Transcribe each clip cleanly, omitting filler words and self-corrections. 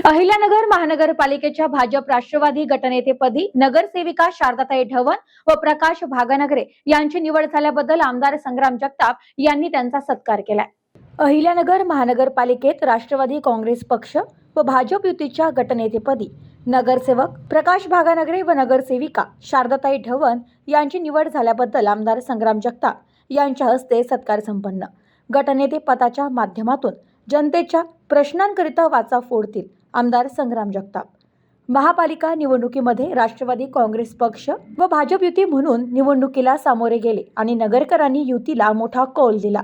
अहिल्यानगर महानगरपालिकेच्या भाजप राष्ट्रवादी गटनेतेपदी नगरसेविका शारदाताई ढवण व प्रकाश भागनगरे यांची निवड झाल्याबद्दल आमदार संग्राम जगताप यांनी त्यांचा सत्कार केलाय। अहिल्यानगर महानगरपालिकेत राष्ट्रवादी काँग्रेस पक्ष व भाजप युतीच्या गटनेतेपदी नगरसेवक प्रकाश भागनगरे व नगरसेविका शारदाताई ढवण यांची निवड झाल्याबद्दल आमदार संग्राम जगताप यांच्या हस्ते सत्कार संपन्न। गटनेते पदाच्या माध्यमातून जनतेच्या प्रश्नांकरिता वाचा फोडतील आमदार संग्राम जगताप। महापालिका निवडणुकीमध्ये राष्ट्रवादी काँग्रेस पक्ष व भाजप युती म्हणून निवडणुकीला सामोरे गेले आणि नगरकरांनी युतीला मोठा कौल दिला।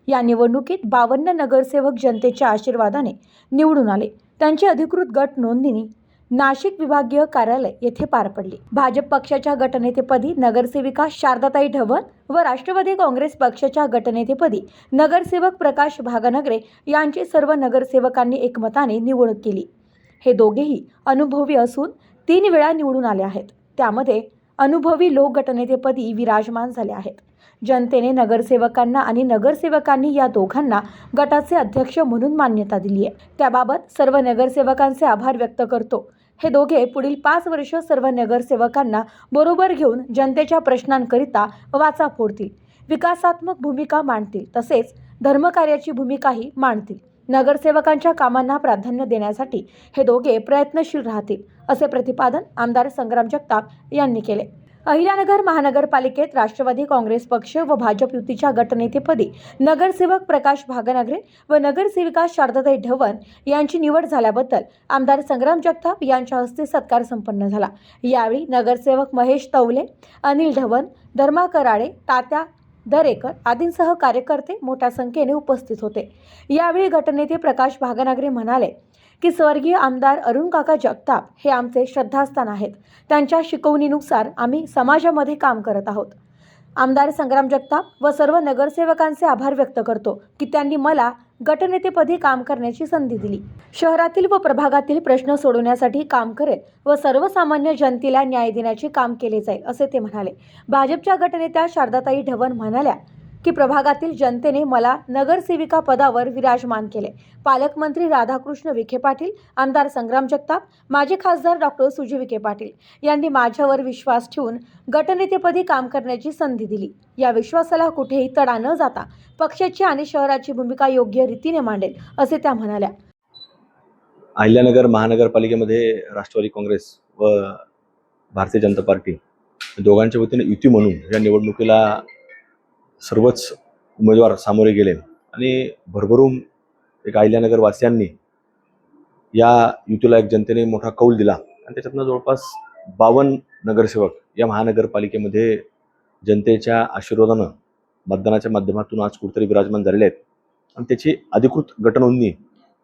या निवडणुकीत 52 नगरसेवक जनतेच्या आशीर्वादाने निवडून आले। त्यांची अधिकृत गट नोंदणी नाशिक विभागीय कार्यालय येथे पार पडली। भाजप पक्षाच्या गटनेतेपदी नगरसेविका शारदाताई ढवण व राष्ट्रवादी काँग्रेस पक्षाच्या गटनेतेपदी नगरसेवक प्रकाश भागनगरे यांची सर्व नगरसेवकांनी एकमताने निवड केली। हे दोघेही अनुभवी असून 3 वेळा निवडून आले आहेत। त्यामध्ये अनुभवी लोक गटनेतेपदी विराजमान झाले आहेत। जनतेने नगरसेवकांना आणि नगरसेवकांनी या दोघांना गटाचे अध्यक्ष म्हणून मान्यता दिली आहे। त्याबाबत सर्व नगरसेवकांचे आभार व्यक्त करतो। हे दोघे पुढील 5 वर्ष सर्व नगरसेवकांना बरोबर घेऊन जनतेच्या प्रश्नांकरिता वाचा फोडतील, विकासात्मक भूमिका मांडतील, तसेच धर्मकार्याची भूमिकाही मांडतील। नगरसेवकांच्या कामांना प्राधान्य देण्यासाठी हे दोघे प्रयत्नशील राहतील, असे प्रतिपादन आमदार संग्राम जगताप यांनी केले। अहिल्यानगर महानगरपालिकेत राष्ट्रवादी काँग्रेस पक्ष व भाजप युतीच्या गटनेतेपदी नगरसेवक प्रकाश भागनगरे व नगरसेविका शारदाताई ढवण यांची निवड झाल्याबद्दल आमदार संग्राम जगताप यांच्या हस्ते सत्कार संपन्न झाला। यावेळी नगरसेवक महेश तवले, अनिल ढवण, धर्मा कराळे, तात्या दरेकर आदींसह कार्यकर्ते मोठ्या संख्येने उपस्थित होते। यावेळी गटनेते प्रकाश भागनगरे म्हणाले की स्वर्गीय आमदार अरुण काका जगताप हे आमचे श्रद्धास्थान आहेत। त्यांच्या शिकवणीनुसार आम्ही समाजामध्ये काम करत आहोत। आमदार संग्राम जगताप व सर्व नगरसेवकांचे आभार व्यक्त करतो की त्यांनी मला गटनेतेपदी काम करण्याची संधी दिली। शहरातील व प्रभागातील प्रश्न सोडवण्यासाठी काम करेल व सर्वसामान्य जनतेला न्याय देण्याचे काम केले जाईल, असे ते म्हणाले। भाजपच्या गटनेत्या शारदाताई ढवण म्हणाल्या की प्रभागातील जनतेने मला नगरसेविका पदावर विराजमान केले। पालकमंत्री राधाकृष्ण विखे पाटील, आमदार संग्राम जगताप, माजी खासदार डॉक्टर सुजय विखे पाटील यांनी माझ्यावर विश्वास ठेवून गटनेतेपदी काम करण्याची संधी दिली। या विश्वासाला कुठेही तडा न जाता पक्षाची आणि शहराची भूमिका योग्य रीतीने मांडेल, असे त्या म्हणाल्या। अहिल्यानगर महानगरपालिकेमध्ये राष्ट्रवादी काँग्रेस व भारतीय जनता पार्टी दोघांच्या वतीने युती म्हणून या निवडणुकीला सर्वच उमेदवार सामोरे गेले आणि भरभरून एक अहिल्यानगर वासियांनी या युतीला एक जनतेने मोठा कौल दिला आणि त्याच्यातनं जवळपास 52 नगरसेवक या महानगरपालिकेमध्ये जनतेच्या आशीर्वादानं मतदानाच्या माध्यमातून आज कुठेतरी विराजमान झालेले आहेत आणि त्याची अधिकृत गटनोंदणी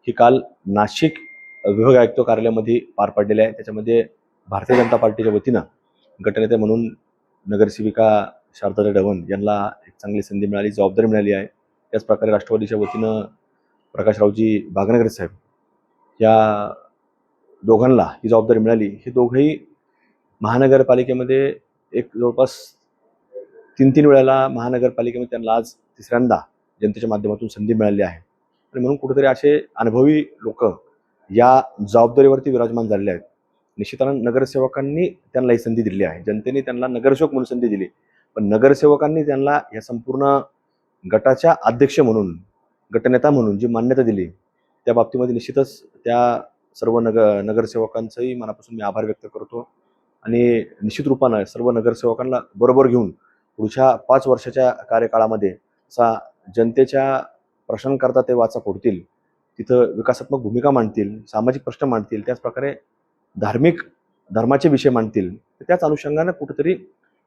ही काल नाशिक विभाग आयुक्त कार्यालयामध्ये पार पडलेली आहे। त्याच्यामध्ये भारतीय जनता पार्टीच्या वतीनं गटनेते म्हणून नगरसेविका शारदाताई ढवण यांना एक चांगली संधी मिळाली, जबाबदारी मिळाली आहे। त्याच प्रकारे राष्ट्रवादीच्या वतीनं प्रकाशरावजी भागनगरे साहेब या दोघांना ही जबाबदारी मिळाली। हे दोघंही महानगरपालिकेमध्ये एक जवळपास 3 वेळेला महानगरपालिकेमध्ये त्यांना आज 3ऱ्यांदा जनतेच्या माध्यमातून संधी मिळाली आहे आणि म्हणून कुठेतरी असे अनुभवी लोक या जबाबदारीवरती विराजमान झालेले आहेत। निश्चितपणे नगरसेवकांनी त्यांना ही संधी दिली आहे, जनतेने त्यांना नगरसेवक म्हणून संधी दिली, पण नगरसेवकांनी त्यांना या संपूर्ण गटाच्या अध्यक्ष म्हणून, गटनेता म्हणून जी मान्यता दिली त्या बाबतीमध्ये निश्चितच त्या सर्व नगरसेवकांचंही मनापासून मी आभार व्यक्त करतो आणि निश्चित रूपानं सर्व नगरसेवकांना बरोबर घेऊन पुढच्या 5 वर्षाच्या कार्यकाळामध्ये जनतेच्या प्रश्नांकरता ते वाचा फोडतील, तिथं विकासात्मक भूमिका मांडतील, सामाजिक प्रश्न मांडतील, त्याचप्रकारे धर्माचे विषय मांडतील। त्याच अनुषंगाने कुठेतरी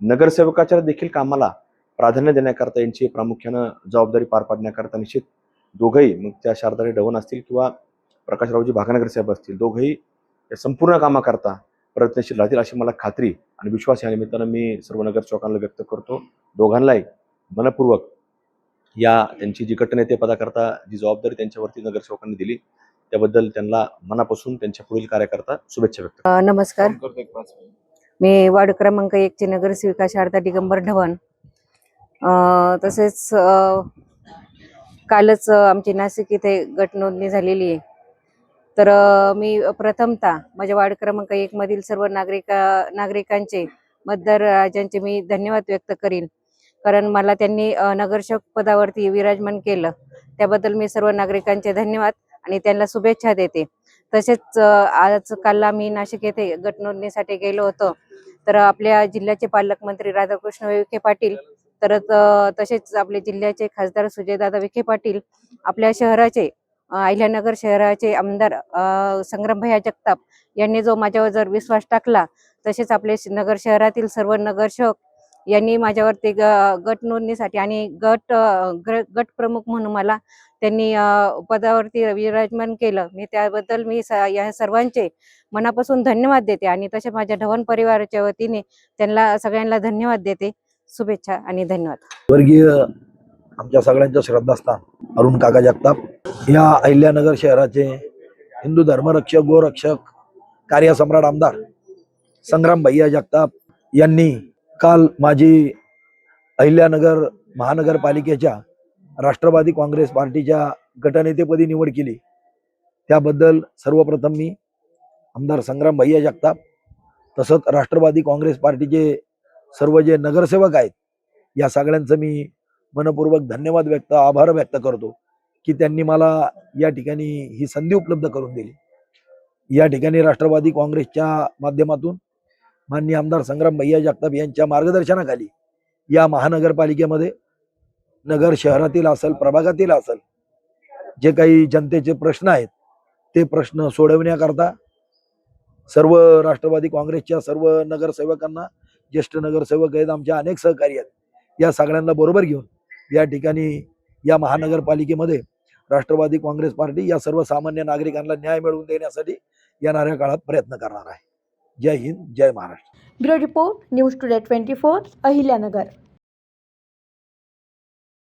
नगरसेवकाच्या देखील कामाला प्राधान्य देण्याकरता यांची प्रामुख्यानं जबाबदारी पार पाडण्याकरता निश्चित दोघंही, मग त्या शारदाताई ढवण असतील किंवा प्रकाशरावजी भागनगरे साहेब असतील, दोघंही या संपूर्ण कामाकरता प्रयत्नशील राहतील अशी मला खात्री आणि विश्वास या निमित्तानं मी सर्व नगरसेवकांना व्यक्त करतो। दोघांनाही मनपूर्वक या त्यांची जी गटनेते पदाकरता जी जबाबदारी त्यांच्यावरती नगरसेवकांनी दिली त्याबद्दल त्यांना मनापासून त्यांच्या पुढील कार्याकरता शुभेच्छा व्यक्त करतो। नमस्कार, मी वार्ड क्रमांक 1 ची नगरसेविका शारदा दिगंबर ढवण। तसेच कालच आमची नाशिक इथे गट नोंदणी झालेली आहे तर मी प्रथमतः माझ्या वार्ड क्रमांक 1 मधील सर्व नागरिकांचे मतदारांचे मी धन्यवाद व्यक्त करीन. कारण मला त्यांनी नगरसेवक पदावरती विराजमान केलं, त्याबद्दल मी सर्व नागरिकांचे धन्यवाद आणि त्यांना शुभेच्छा देते. तसेच आज काल आम्ही नाशिक येथे गट नोंदणीसाठी गेलो होतो. तर आपल्या जिल्ह्याचे पालकमंत्री राधाकृष्ण विखे पाटील, तर तसेच आपले जिल्ह्याचे खासदार सुजयदादा विखे पाटील, आपल्या शहराचे अहिल्यानगर शहराचे आमदार संग्रामभैया जगताप यांनी जो माझ्यावर जर विश्वास टाकला, तसेच आपले नगर शहरातील सर्व नगरसेवक यांनी माझ्यावरती गट नोंदणीसाठी आणि गट प्रमुख म्हणून मला त्यांनी पदावरती विराजमान केलं. मी त्याबद्दल या सर्वांचे मनापासून धन्यवाद देते आणि तसे माझ्या ढवण परिवाराच्या वतीने त्यांना सगळ्यांना धन्यवाद देते. शुभेच्छा आणि धन्यवाद. वर्गीय आमच्या सगळ्यांच्या श्रद्धास्थान अरुण काका जगताप या अहिल्यानगर शहराचे हिंदू धर्मरक्षक गोरक्षक कार्यसम्राट आमदार संग्राम भैया जगताप यांनी काल माझी अहिल्यानगर महानगरपालिकेच्या राष्ट्रवादी काँग्रेस पार्टीच्या गटनेतेपदी निवड केली. त्याबद्दल सर्वप्रथम मी आमदार संग्राम भैया जगताप तसंच राष्ट्रवादी काँग्रेस पार्टीचे सर्व जे नगरसेवक आहेत या सगळ्यांचं मी मनपूर्वक धन्यवाद आभार व्यक्त करतो की त्यांनी मला या ठिकाणी ही संधी उपलब्ध करून दिली. या ठिकाणी राष्ट्रवादी काँग्रेसच्या माध्यमातून माननीय आमदार संग्राम भैया जगताप यांच्या मार्गदर्शनाखाली या महानगरपालिकेमध्ये नगर शहरातील असेल प्रभागातील असेल जे काही जनतेचे प्रश्न आहेत ते प्रश्न सोडवण्याकरता सर्व राष्ट्रवादी काँग्रेसच्या सर्व नगरसेवकांना, ज्येष्ठ नगरसेवक आहेत, आमच्या अनेक सहकारी आहेत, या सगळ्यांना बरोबर घेऊन या ठिकाणी या महानगरपालिकेमध्ये राष्ट्रवादी काँग्रेस पार्टी या सर्वसामान्य नागरिकांना न्याय मिळवून देण्यासाठी येणाऱ्या काळात प्रयत्न करणार आहे. जय हिंद, जय Maharashtra. Bureau report, news today 24, Ahilyanagar.